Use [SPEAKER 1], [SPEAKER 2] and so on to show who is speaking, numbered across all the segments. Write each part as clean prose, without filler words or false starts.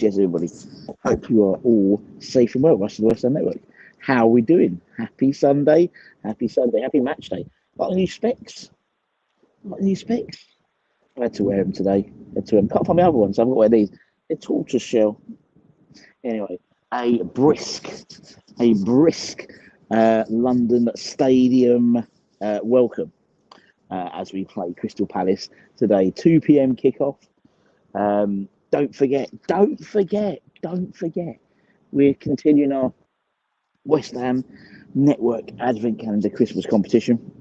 [SPEAKER 1] yes, everybody. Hope you are all safe and well. Rush of the West Ham Network. How are we doing? Happy Sunday. Happy Sunday. Happy match day. Got new specs. Got new specs. I had to wear them today. Can't find my other ones. So I've got to wear these. They're tortoise shell. Anyway, a brisk London Stadium welcome as we play Crystal Palace today. 2 p.m. kickoff. Don't forget. We're continuing our West Ham Network Advent Calendar Christmas competition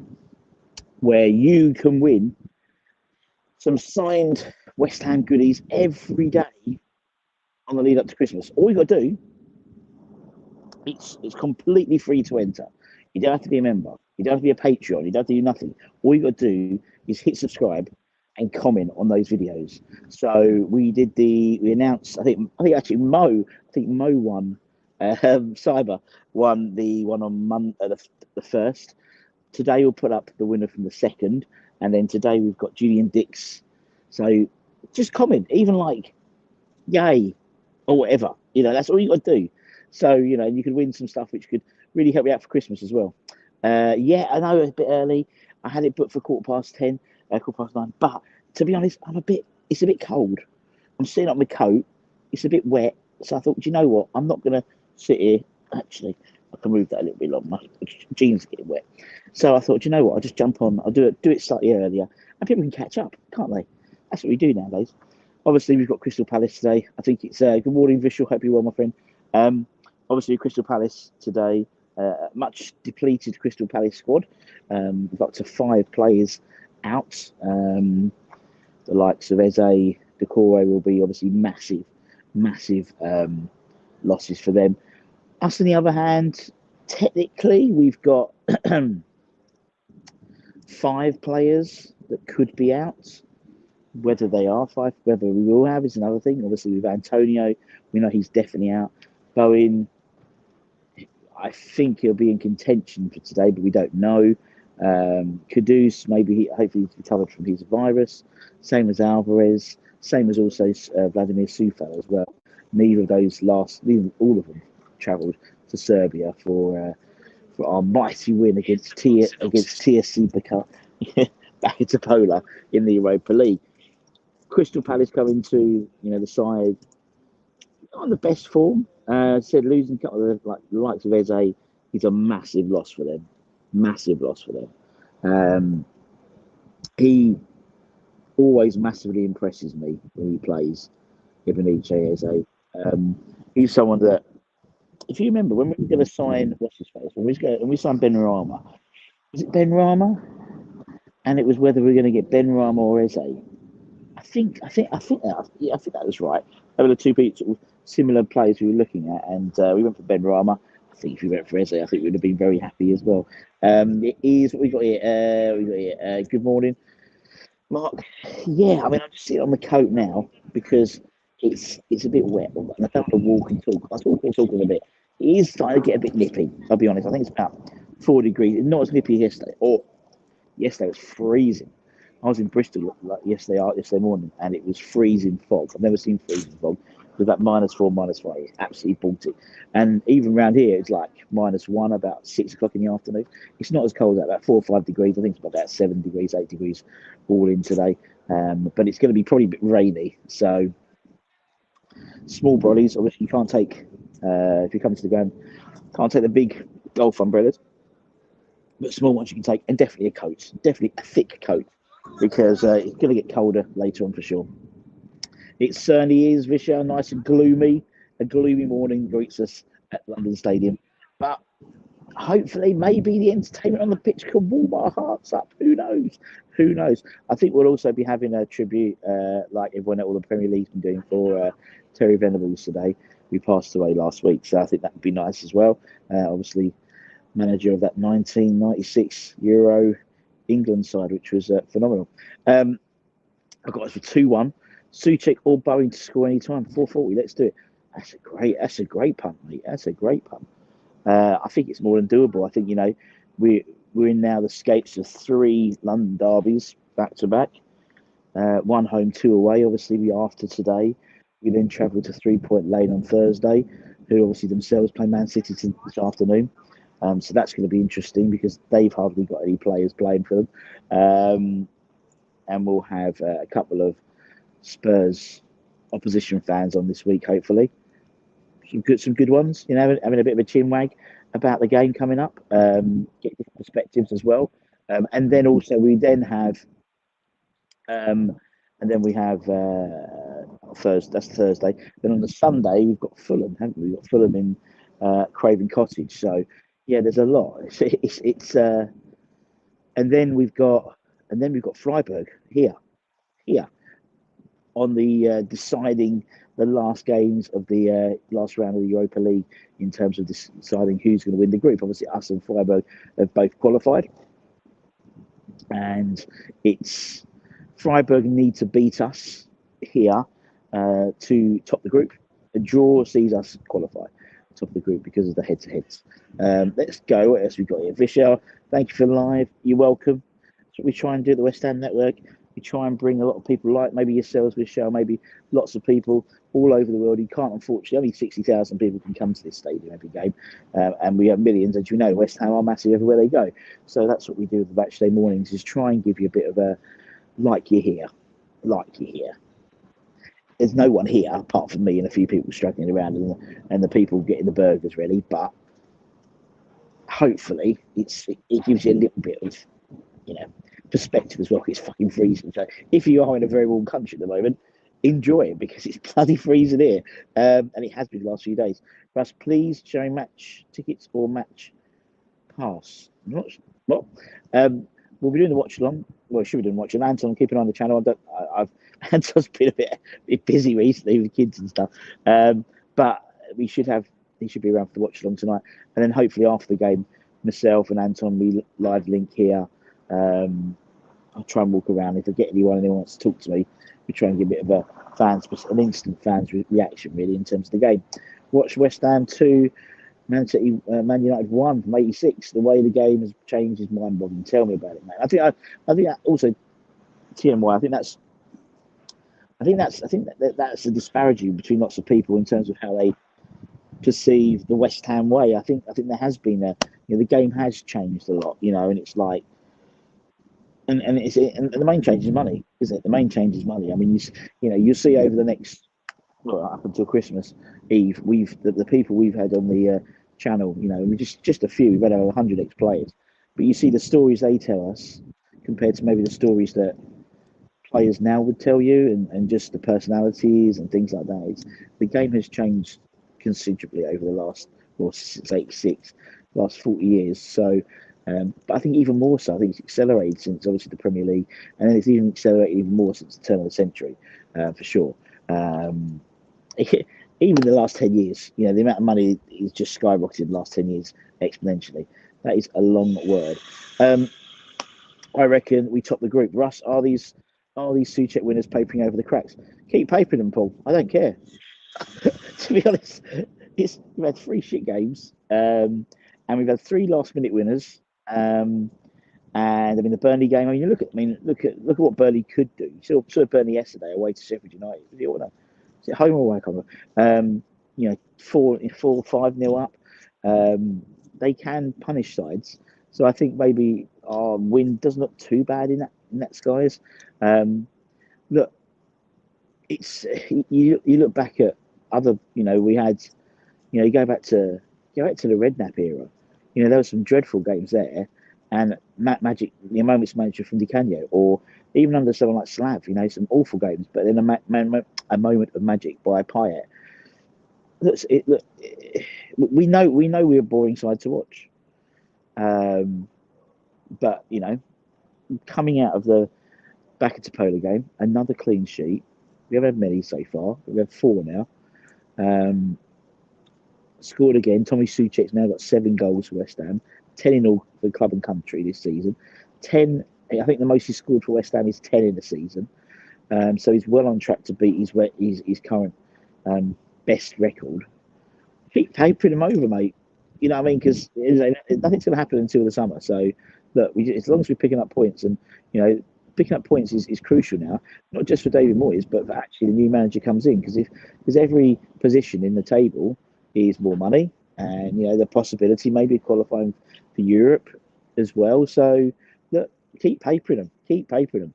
[SPEAKER 1] where you can win some signed West Ham goodies every day on the lead up to Christmas. All you got to do, it's completely free to enter. You don't have to be a member. You don't have to be a Patreon. You don't have to do nothing. All you got to do is hit subscribe and comment on those videos. So we announced. I think actually Mo won. Cyber won the one on the first. Today we'll put up the winner from the second, and then today we've got Julian Dix. So just comment, even like yay or whatever. That's all you got to do. So you could win some stuff which could really help you out for Christmas as well. Yeah, I know it's a bit early. I had it booked for 10:15, 9:15. But to be honest, it's a bit cold. I'm sitting up my coat. It's a bit wet. So I thought, do you know what? I'm not gonna sit here. Actually, I can move that a little bit long. My jeans are getting wet. So I thought, do you know what? I'll just jump on. I'll do it slightly earlier, and people can catch up, can't they? That's what we do nowadays. Obviously, we've got Crystal Palace today. I think it's good morning, Vishal. Hope you're well, my friend. Obviously, Crystal Palace today. Much depleted Crystal Palace squad. We've got to 5 players out. The likes of Eze, Decore will be obviously massive losses for them. Us, on the other hand, technically, we've got 5 players that could be out. Whether they are 5, whether we will have is another thing. Obviously, with Antonio, we know he's definitely out. Bowen, I think he'll be in contention for today, but we don't know. Kudus, hopefully he's recovered from his virus. Same as Alvarez. Same as also Vladimir Sufal as well. All of them travelled to Serbia for our mighty win against TSC back into Pola in the Europa League. Crystal Palace coming to the side on the best form. Said losing a couple of the likes of Eze is a massive loss for them. He always massively impresses me when he plays. Ibaniche Eze. He's someone that, if you remember, when we were going to sign when we signed Ben Rama, was it Ben Rama? And it was whether we were going to get Ben Rama or Eze. I think that was right. They were the two people, similar players we were looking at, and we went for Ben Rama. I think if we went for Eze, I think we'd have been very happy as well. It is what we got here. Good morning, Mark. Yeah, I'm just sitting on the coat now because it's a bit wet, and I don't want to walk and talk. I was talking a bit. It is starting to get a bit nippy. I'll be honest. I think it's about 4 degrees. It's not as nippy yesterday. Yesterday was freezing. I was in Bristol yesterday morning, and it was freezing fog. I've never seen freezing fog. It was about -4, -5. It's absolutely Baltic. And even around here, it's like -1 about 6 o'clock in the afternoon. It's not as cold as that, about 4 or 5 degrees. I think it's about 7 degrees, 8 degrees all in today. But it's going to be probably a bit rainy. So small brollies, obviously you can't take, if you come to the ground, can't take the big golf umbrellas. But small ones you can take, and definitely a thick coat, because it's going to get colder later on for sure. It certainly is, Vishal, nice and gloomy. A gloomy morning greets us at London Stadium. But hopefully, maybe the entertainment on the pitch can warm our hearts up. Who knows? I think we'll also be having a tribute, like everyone at all the Premier League's been doing for Terry Venables today, who passed away last week. So I think that would be nice as well. Obviously, manager of that 1996 Euro England side, which was phenomenal. I've got us for 2-1. Souček or Bowen to score any time. 4:40. Let's do it. That's a great punt, mate. That's a great punt. I think it's more than doable. I think we're in now the scapes of 3 London derbies back to back. 1 home, 2 away. Obviously, we after today We then travel to 3 Point Lane on Thursday, who obviously themselves play Man City this afternoon. So that's going to be interesting because they've hardly got any players playing for them. And we'll have a couple of Spurs opposition fans on this week, hopefully. Some good ones, having a bit of a chin wag about the game coming up, get different perspectives as well. And then also we then have Thursday. That's Thursday. Then on the Sunday we've got Fulham, haven't we? We've got Fulham in Craven Cottage. So yeah, there's a lot. It's and then we've got Freiburg here on the deciding the last games of the last round of the Europa League in terms of deciding who's going to win the group. Obviously, us and Freiburg have both qualified, and it's Freiburg need to beat us here to top the group. A draw sees us qualify top of the group because of the head-to-heads. Let's go. What else we got here? Vishal, thank you for live. You're welcome. That's what we try and do at the West Ham Network. We try and bring a lot of people, like maybe yourselves, Vishal, maybe lots of people all over the world. You can't, unfortunately, only 60,000 people can come to this stadium every game, and we have millions. As you know, West Ham are massive everywhere they go. So that's what we do with the Matchday mornings: is try and give you a bit of a like you're here. There's no one here apart from me and a few people struggling around and the people getting the burgers ready. But hopefully, it gives you a little bit of, perspective as well. It's fucking freezing. So if you are in a very warm country at the moment, enjoy it because it's bloody freezing here, and it has been the last few days. Russ, please showing match tickets or match pass. Well, we'll be doing the watch along. Well, should be doing watch along. Anton, keep an eye on the channel. Anton's been a bit busy recently with kids and stuff. But he should be around for the watch along tonight. And then hopefully after the game, myself and Anton, we live link here. I'll try and walk around. If I get anyone wants to talk to me, we try and give a bit of an instant fans reaction really in terms of the game. Watch West Ham 2, Man United 1 from '86. The way the game has changed is mind-boggling. Tell me about it, mate. I think that also TMY. I think that's a disparity between lots of people in terms of how they perceive the West Ham way. I think there has been the game has changed a lot, and it's like, and the main change is money, isn't it? The main change is money. I mean, you see over the next, up until Christmas Eve, the people we've had on the channel, just a few. We've had over 100 ex-players, but you see the stories they tell us compared to maybe the stories that players now would tell you, and just the personalities and things like that. The game has changed considerably over the last 40 years. So, but I think even more so, I think it's accelerated since obviously the Premier League, and then it's even accelerated even more since the turn of the century, for sure. Even the last 10 years, the amount of money is just skyrocketed in the last 10 years exponentially. That is a long word. I reckon we top the group. Russ, are these Suchek winners papering over the cracks? Keep papering them, Paul. I don't care. To be honest, we've had 3 shit games, and we've had 3 last-minute winners. And I mean the Burnley game. I mean, look at what Burnley could do. You saw Burnley yesterday away to Sheffield United. Is it home or away? 4-5-0 up. They can punish sides. So I think maybe our win doesn't look too bad in that skies. Look, it's you look back at other. We had, you go back to the Redknapp era. There were some dreadful games there, and Magic, the moments manager from Di Canio, or even under someone like Slav, some awful games. But then a moment of magic by Payet. Look, we know we're a boring side to watch. But coming out of the back into Topola game, another clean sheet. We haven't had many so far. We've had 4 now. Scored again. Tommy Suchek's now got 7 goals for West Ham, 10 in all for club and country this season. 10. I think the most he's scored for West Ham is 10 in the season. So he's well on track to beat his current best record. Keep papering him over, mate. You know what I mean? Because nothing's going to happen until the summer. So look, as long as we're picking up points, and picking up points is crucial now, not just for David Moyes, but for actually the new manager comes in, because every position in the table is more money, and the possibility maybe of qualifying for Europe as well. So look, keep papering them, keep papering them.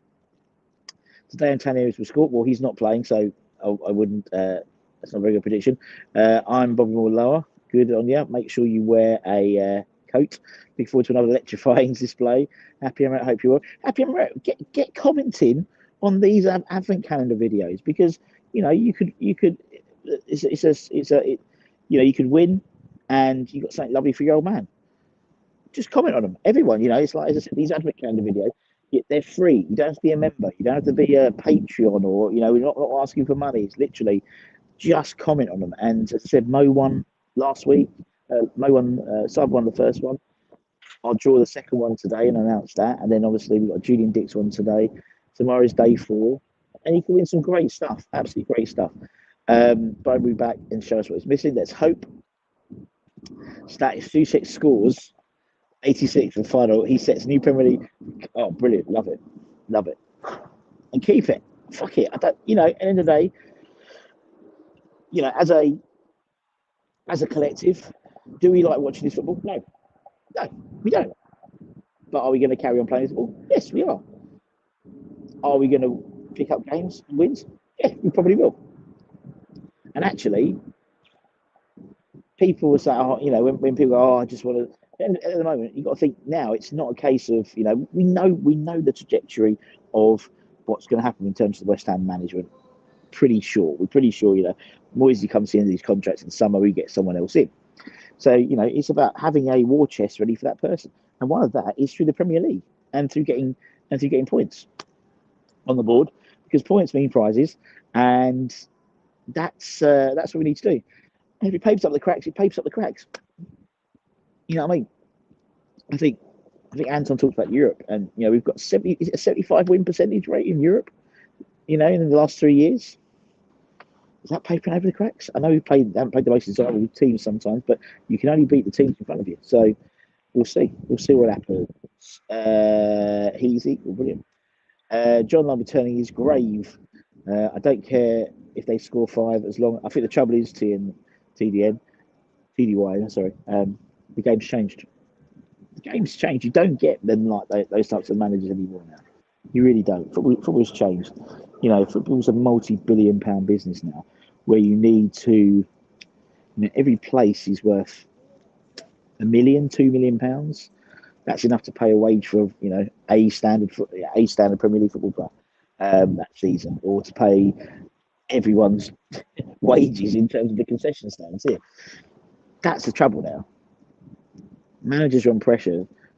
[SPEAKER 1] Today Antonio will score. Well, he's not playing, so I wouldn't. That's not a very good prediction. I'm Bobby Moore Lower. Good on you. Make sure you wear a coat. Look forward to another electrifying display. Happy Emirate. Hope you are happy Emirate. Get commenting on these advent calendar videos, because you could you could win, and you got something lovely for your old man. Just comment on them. Everyone, it's like, as I said, these advent calendar videos, they're free. You don't have to be a member. You don't have to be a Patreon, or we're not asking for money. It's literally just comment on them. And as I said, Mo won last week. Mo won. Sub won the first one. I'll draw the second one today and announce that. And then obviously we've got Julian Dix one today. Tomorrow's day 4, and you can win some great stuff. Absolutely great stuff. But we'll be back and show us what is missing. Let's hope. Stats 2-6 scores. 86 and final. He sets new Premier League. Oh, brilliant! Love it, love it, and keep it. Fuck it. I don't. At the end of the day, as a collective, do we like watching this football? No, we don't. But are we going to carry on playing this football? Yes, we are. Are we going to pick up games and wins? Yeah, we probably will. And actually, people will say, when people go, I just want to. At the moment, you've got to think now. It's not a case of we know the trajectory of what's going to happen in terms of the West Ham management. We're pretty sure. Moisey comes to the end of these contracts in summer, we get someone else in. So it's about having a war chest ready for that person, and one of that is through the Premier League and through getting points on the board, because points mean prizes, and that's what we need to do. And if it papers up the cracks, it papers up the cracks. You know what I mean? I think Anton talked about Europe, and we've got 75 win percentage rate in Europe. In the last 3 years. Is that papering over the cracks? I know we haven't played the most desirable teams sometimes, but you can only beat the teams in front of you. So we'll see. We'll see what happens. He's equal, brilliant. John Lumber turning his grave. I don't care if they score 5 as long. I think the trouble is TDY. Sorry. The game's changed. You don't get them like those types of managers anymore now. You really don't. Football's changed. Football's a multi-billion-pound business now, where you need to. Every place is worth £1 million, £2 million. That's enough to pay a wage for a standard Premier League football player that season, or to pay everyone's wages in terms of the concession stands here. That's the trouble now. Managers are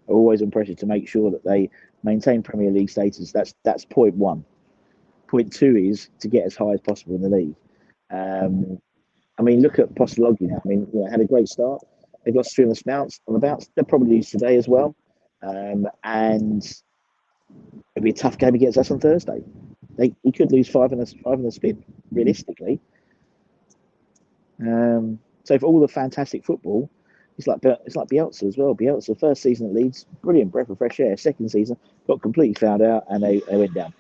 [SPEAKER 1] always on pressure to make sure that they maintain Premier League status. That's point 1. Point 2 is to get as high as possible in the league. Look at Postecoglou now. Had a great start. They've lost 3 on the bounce. They'll probably lose today as well. And it'll be a tough game against us on Thursday. He could lose 5 in a spin, realistically. So for all the fantastic football, it's like Bielsa as well. Bielsa, first season at Leeds, brilliant breath of fresh air. Second season, got completely found out, and they went down.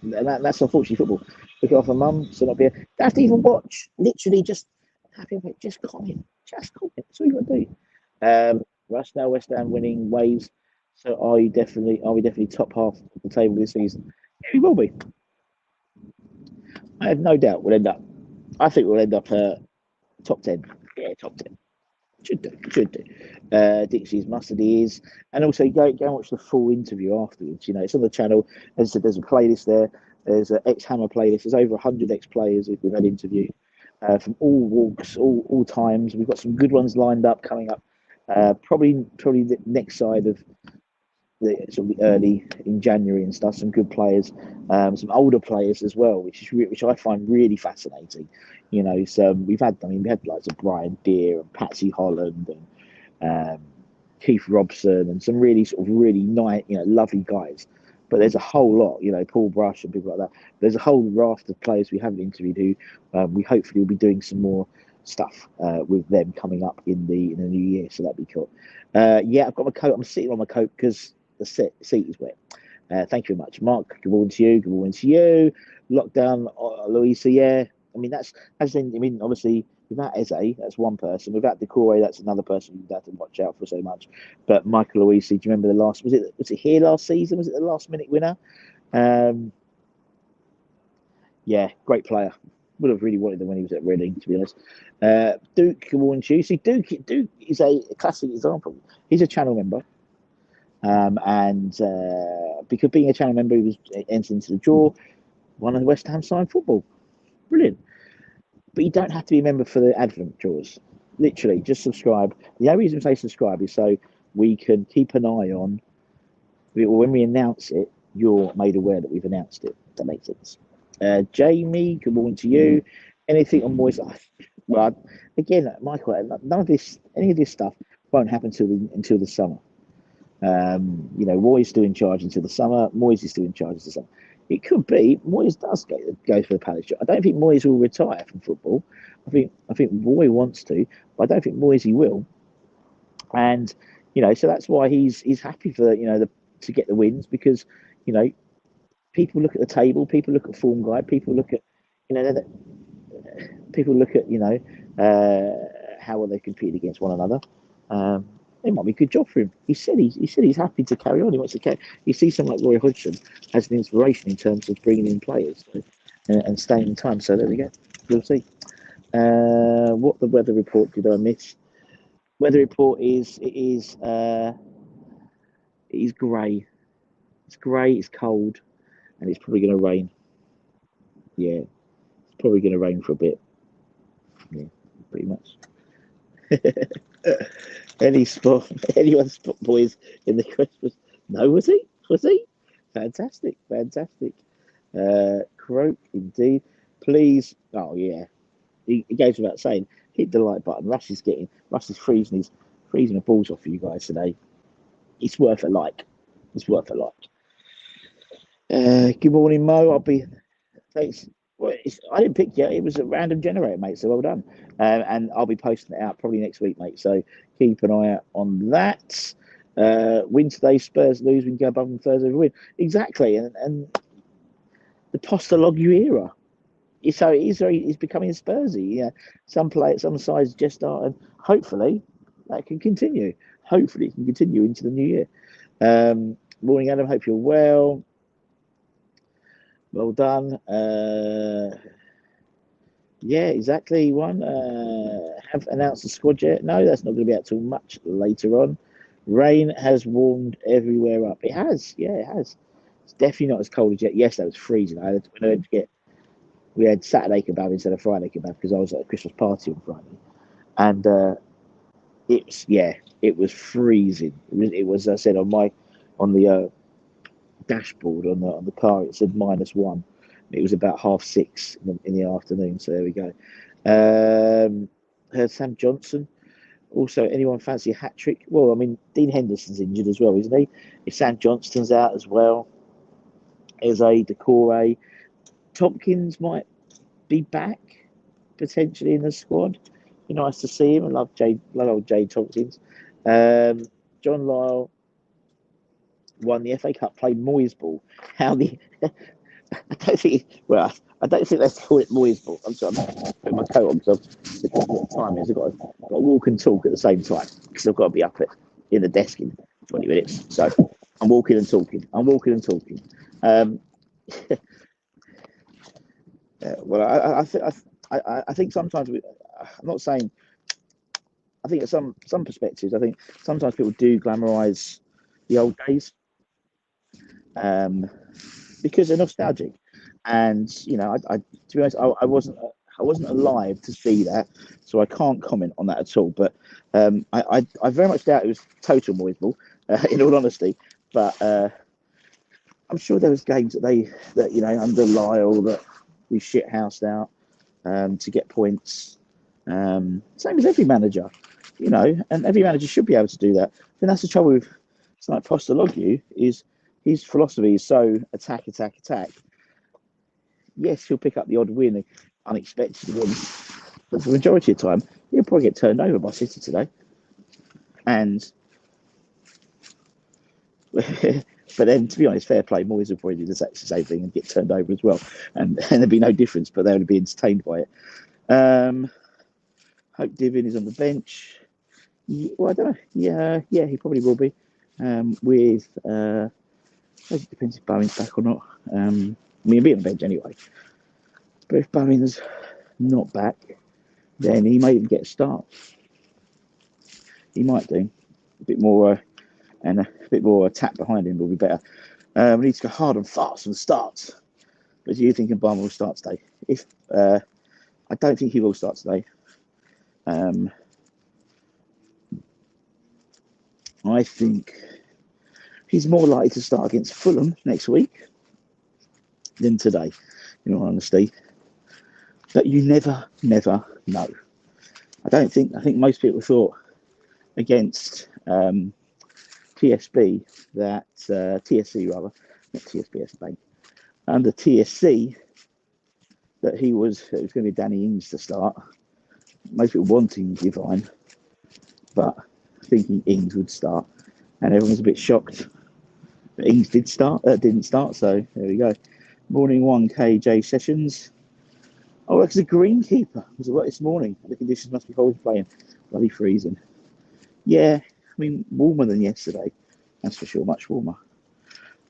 [SPEAKER 1] And that's unfortunately football. Look after mum, so not be. Don't have to even watch. Literally, just comment. Just comment. That's all you got to do. Russ now West Ham winning waves. So are we definitely top half of the table this season? Yeah, we will be. I have no doubt I think we'll end up top 10. Yeah, top 10. Should do. Dixie's mustard is, and also go and watch the full interview afterwards. It's on the channel. As I said, there's a playlist there. There's an ex-Hammer playlist. There's over 100 ex-players we've had interviewed from all walks, all times. We've got some good ones lined up coming up. Probably the next side of the early in January and stuff. Some good players, some older players as well, which I find really fascinating. So we had like Brian Deere and Patsy Holland and Keith Robson and some really nice, lovely guys. But there's a whole lot, Paul Brush and people like that. There's a whole raft of players we haven't interviewed who we hopefully will be doing some more stuff with them coming up in the new year. So that'd be cool. I've got my coat. I'm sitting on my coat because the seat is wet. Thank you very much, Mark. Good morning to you. Good morning to you. Lockdown, Louisa. Yeah, I mean that's in. I mean, obviously without Eze, that's one person. Without Decore, that's another person you'd have to watch out for so much. But Michael Louisa, do you remember the last? Was it here last season? Was it the last minute winner? Um, yeah, great player. Would have really wanted him when he was at Reading, to be honest. Duke, good morning to you. See, Duke is a classic example. He's a channel member. And because being a channel member, he was entered into the draw, one of the West Ham signed football. Brilliant. But you don't have to be a member for the advent draws. Literally, just subscribe. The only reason we say subscribe is so we can keep an eye on, when we announce it, you're made aware that we've announced it. If that makes sense. Jamie, good morning to you. Anything on Moyes? Well, again, Michael, none of this, any of this stuff won't happen until the summer. Moyes still in charge until the summer. Moyes is still in charge until the summer. It could be Moyes does go for the Palace job. I don't think Moyes will retire from football. I think Moy wants to, but I don't think Moyes he will. And so that's why he's happy for to get the wins, because people look at the table, people look at form guide, people look at people look at how well they compete against one another. It might be a good job for him. He said he's happy to carry on. He wants to carry. You see someone like Roy Hodgson as an inspiration in terms of bringing in players and staying in time. So there we go. We'll see. What the weather report did I miss? Weather report is grey. It's grey. It's cold, and it's probably going to rain. Yeah, it's probably going to rain for a bit. Yeah, pretty much. Anyone spot Moyes in the Christmas? No, was he? Was he? Fantastic. Croak indeed. Please. Oh yeah. He goes without saying. Hit the like button. Russ is freezing the balls off for you guys today. It's worth a like. Good morning, Mo. I'll be. Thanks. Well, I didn't pick you. It was a random generator, mate. So well done. And I'll be posting it out probably next week, mate. So keep an eye out on that. Win today, Spurs lose. We can go above them Thursday win. Exactly. And the Postologlu era. So he's becoming a Spursy. Yeah. Some sides just start, and hopefully that can continue. Hopefully it can continue into the new year. Morning, Adam. Hope you're well. Well done. Yeah, exactly. One. Have announced the squad yet? No, that's not going to be out till much later on. Rain has warmed everywhere up. It has. Yeah, it has. It's definitely not as cold as yet. Yes, that was freezing. We had Saturday kebab instead of Friday kebab because I was at a Christmas party on Friday, and it was freezing. It was I said on the dashboard on the car, it said -1. It was about 6:30 in the afternoon. So there we go. Heard Sam Johnson. Also, anyone fancy a hat trick? Well, I mean, Dean Henderson's injured as well, isn't he? If Sam Johnston's out as well, Eze, Decore, Tompkins might be back potentially in the squad. Be nice to see him. I love old Jade Tompkins. John Lyle won the FA Cup, played Moyes ball. How the I don't think let's call it Moyes ball. I'm sorry, I'm putting my coat on because what time is. I've got to walk and talk at the same time because I've got to be up in the desk in 20 minutes. So I'm walking and talking. Well, I think sometimes I'm not saying. I think at some perspectives, I think sometimes people do glamorize the old days because they're nostalgic. And I to be honest, I wasn't alive to see that, so I can't comment on that at all. But I very much doubt it was total Moyes ball, in all honesty. But I'm sure there was games that under Lyle that we shithoused out to get points. Same as every manager, and every manager should be able to do that. And that's the trouble with like Postologlu is his philosophy is so attack. Yes, he'll pick up the odd win, unexpected win, but for the majority of the time, he'll probably get turned over by City today. And But then, to be honest, fair play, Moyes would probably do the same thing and get turned over as well, and there'd be no difference. But they would be entertained by it. Hope Divin is on the bench. Well, I don't know. Yeah, he probably will be. It depends if Bowen's back or not. I mean, he'll be on the bench anyway. But if Bowen's not back, then he may even get a start. He might do. A bit more tap behind him will be better. We need to go hard and fast and starts. But do you think Obama will start today? I don't think he will start today. I think he's more likely to start against Fulham next week than today, in all honesty. But you never know. I think most people thought against TSB that TSC rather, not TSBS Bank, under TSC that it was going to be Danny Ings to start. Most people wanting Divine, but thinking Ings would start, and everyone was a bit shocked. But Ings didn't start, so there we go. Morning 1KJ Sessions. Oh, it's a greenkeeper. It was this morning. The conditions must be horrible playing. Bloody freezing. Yeah, I mean, warmer than yesterday. That's for sure, much warmer.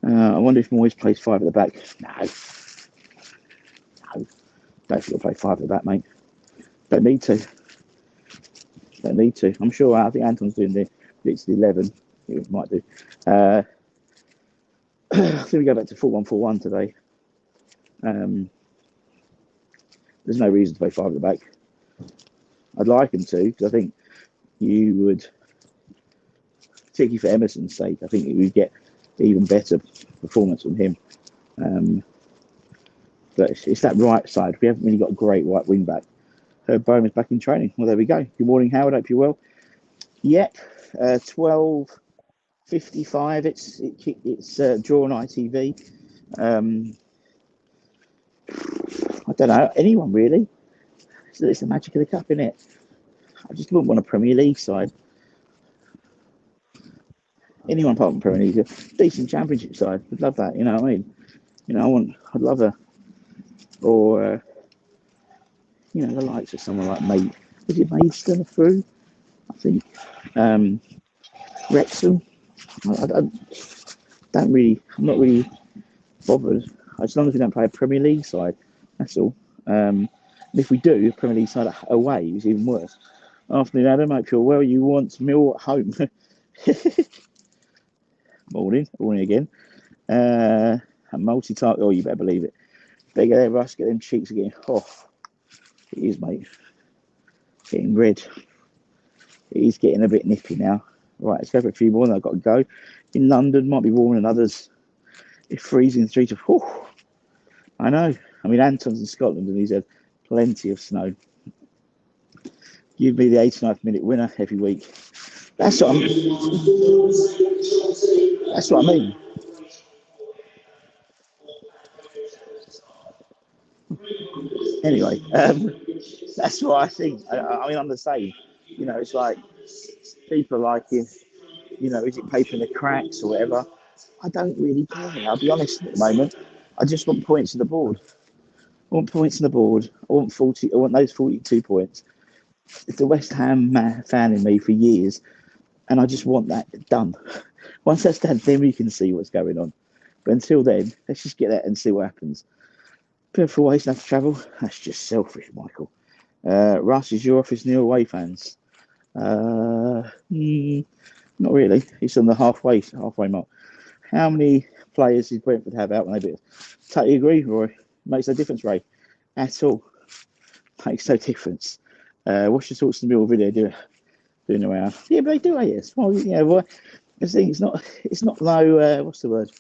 [SPEAKER 1] I wonder if Moyes plays 5 at the back. No. Don't think he'll play 5 at the back, mate. Don't need to. I'm sure. I think Anton's doing it's the 11. He might do. I think we go back to 4-1-4-1 today. There's no reason to play 5 at the back. I'd like him to, because I think you would, particularly for Emerson's sake, I think you would get even better performance from him. But it's that right side. We haven't really got a great right wing back. Herb Bowman's back in training. Well, there we go. Good morning, Howard. Hope you're well. Yep, 12:55. It's draw on ITV. I don't know, anyone really. It's the magic of the cup, isn't it? I just wouldn't want a Premier League side. Anyone apart from Premier League, a decent Championship side. I'd love that. You know what I mean? I'd love the likes of someone like is it Maidstone through? I think Wrexham. I'm not really bothered as long as we don't play a Premier League side. That's all. And if we do, a Premier League side away is even worse. Afternoon, Adam. Hope you're well. You want Mill at home? Morning again. A multi-type. Oh, you better believe it. Better get there, Russ. Get them cheeks again. Oh, it is, mate. Getting red. It is getting a bit nippy now. Right, let's go for a few more. Then I've got to go. In London, might be warmer than others. It's freezing 3 to 4. I know. I mean, Anton's in Scotland and he's had plenty of snow. Give me the 89th minute winner every week. That's what I mean. Anyway, that's what I think. I mean, I'm the same. It's like people are like, is it paper in the cracks or whatever? I don't really care. I'll be honest at the moment. I just want points on the board. I want points on the board. I want those 42 points. It's the West Ham fan in me for years, and I just want that done. Once that's done, then we can see what's going on. But until then, let's just get that and see what happens. For ways enough to travel. That's just selfish, Michael. Russ, is your office near away fans? Not really. It's on the halfway mark. How many players did Brentford have out when they beat us? Totally agree, Roy. Makes no difference, Ray. At all. Makes no difference. What's your thoughts on the Mill video doing around? Yeah, but they do AS. Well, the thing it's not low. What's the word?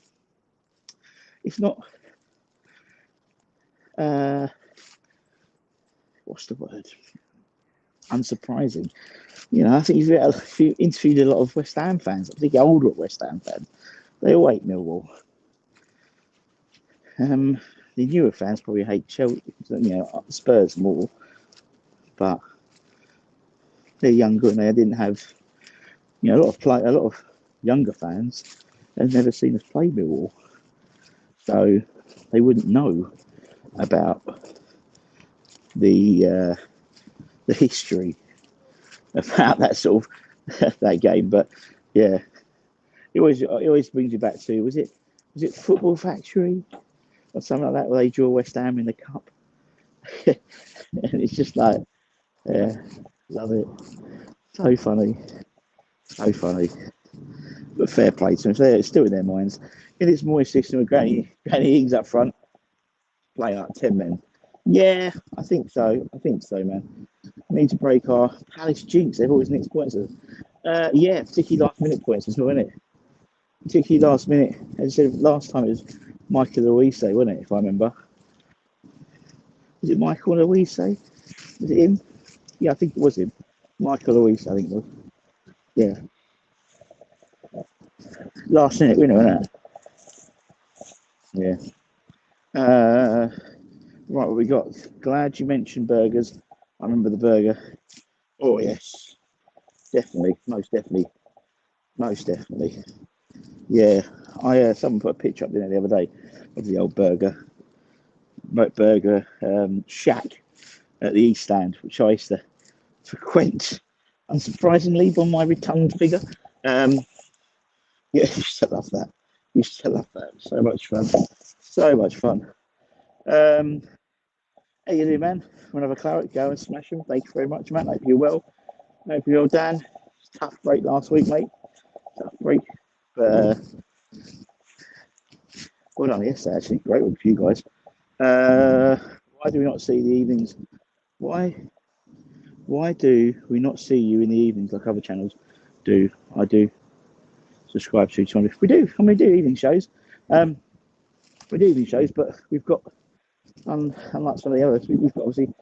[SPEAKER 1] It's not. What's the word? Unsurprising. I think if you interviewed a lot of West Ham fans, particularly older West Ham fans, they all hate Millwall. The newer fans probably hate Chelsea, Spurs more, but they're younger and they didn't have, a lot of younger fans They've never seen us play Millwall, so they wouldn't know about the history about that sort of that game. But yeah, it always brings you back to was it Football Factory or something like that, where they draw West Ham in the cup, and it's just like, yeah, love it. So funny, so funny. But fair play to them. So it's still in their minds. In its Moyes system with Granny Ings up front, play like 10 men. Yeah, I think so. I think so, man. We need to break our Palace jinx. They've always nicked points. Yeah, particularly last minute points as well, isn't it? Particularly last minute. As I said, last time it was Michael Louise, wasn't it? If I remember. Was it Michael Louise? Was it him? Yeah, I think it was him. Michael Louise, I think it was. Yeah. Last minute winner, wasn't it? Yeah. Right, what we got? Glad you mentioned burgers. I remember the burger. Oh, yes. Definitely. Most definitely. Most definitely. Yeah. Someone put a picture up there the other day of the old burger shack at the East Stand, which I used to frequent, unsurprisingly, on my rotund figure. Yeah, I used to love that. Used to love that. So much fun. So much fun. How you doing, man? Want to have a claret? Go and smash them. Thank you very much, man. Hope you're well. Hope you're well, Dan. Tough break last week, mate. Tough break. But well done yesterday, actually. Great one for you guys. Why do we not see the evenings? Why do we not see you in the evenings like other channels do? I do subscribe to each one. We do. I mean, we do evening shows. We do evening shows, but we've got, unlike some of the others, we've got obviously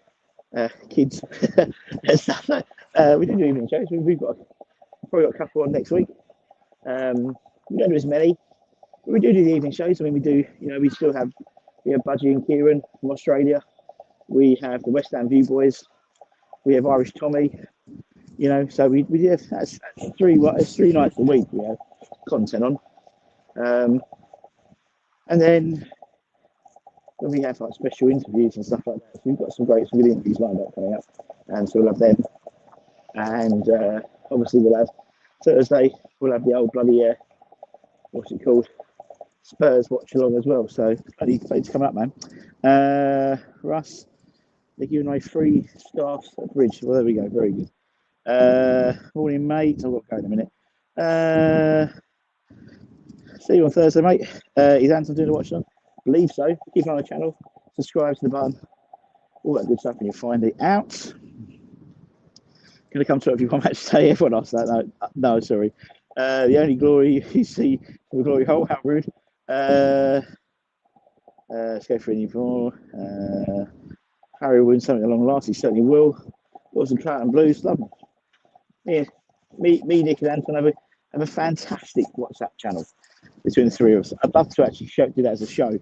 [SPEAKER 1] kids and stuff. We do evening shows. We've probably got a couple on next week. We don't do as many, but we do the evening shows. I mean, we do. We still have Budgie and Kieran from Australia. We have the West Ham View Boys. We have Irish Tommy. So we do. That's three nights a week. We have content on, and then when we have like special interviews and stuff like that, so we've got some good interviews lined up coming up, and so we'll have them. And obviously we'll have Thursday. We'll have the old bloody what's it called? Spurs watch along as well. So bloody plates coming up, man. Russ, they're giving away 3 staffs at Bridge. Well, there we go. Very good. Morning, mate. I've got to go in a minute. See you on Thursday, mate. Is Anton doing the watch on? Believe so. Keep an eye on the channel. Subscribe to the button. All that good stuff, and you'll find it out. Going to come to it if you want match day. Everyone else that. No, sorry. The only glory you see, the glory hole. How rude. Let's go for any more. Harry will win something along the last. He certainly will. Awesome Trout and Blues. Love them. Yeah, me, Nick, and Anton have a fantastic WhatsApp channel between the three of us. I'd love to actually do that as a show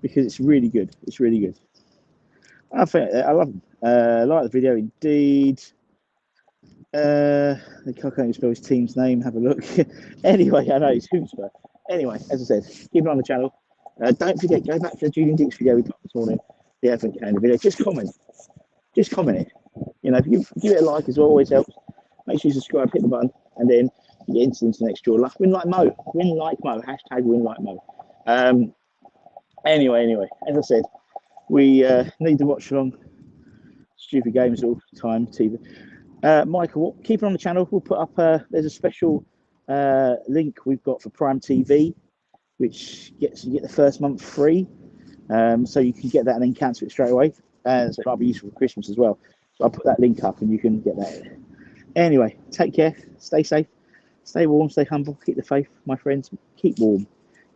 [SPEAKER 1] because it's really good. It's really good. I love them. Like the video indeed. The cock can't spell his team's name. Have a look. Anyway, I know it's Hootsper. Anyway, as I said, keep an eye on the channel. Don't forget, go back to the Julian Dix video we put this morning, the Advent Calendar video. Just comment it. If you give it a like as well, always helps. Make sure you subscribe, hit the button, and then you get into the next draw. Win like Mo. Win like Mo. Hashtag win like Mo. Anyway, as I said, we need to watch along stupid games all the time. TV. Michael, keep it on the channel. We'll put up. There's a special link we've got for Prime TV, which you get the first month free. So you can get that and then cancel it straight away. So it might be useful for Christmas as well. So I'll put that link up and you can get that. Anyway, take care. Stay safe. Stay warm. Stay humble. Keep the faith, my friends. Keep warm.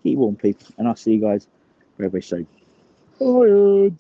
[SPEAKER 1] Keep warm, people. And I'll see you guys very, very soon. Bye.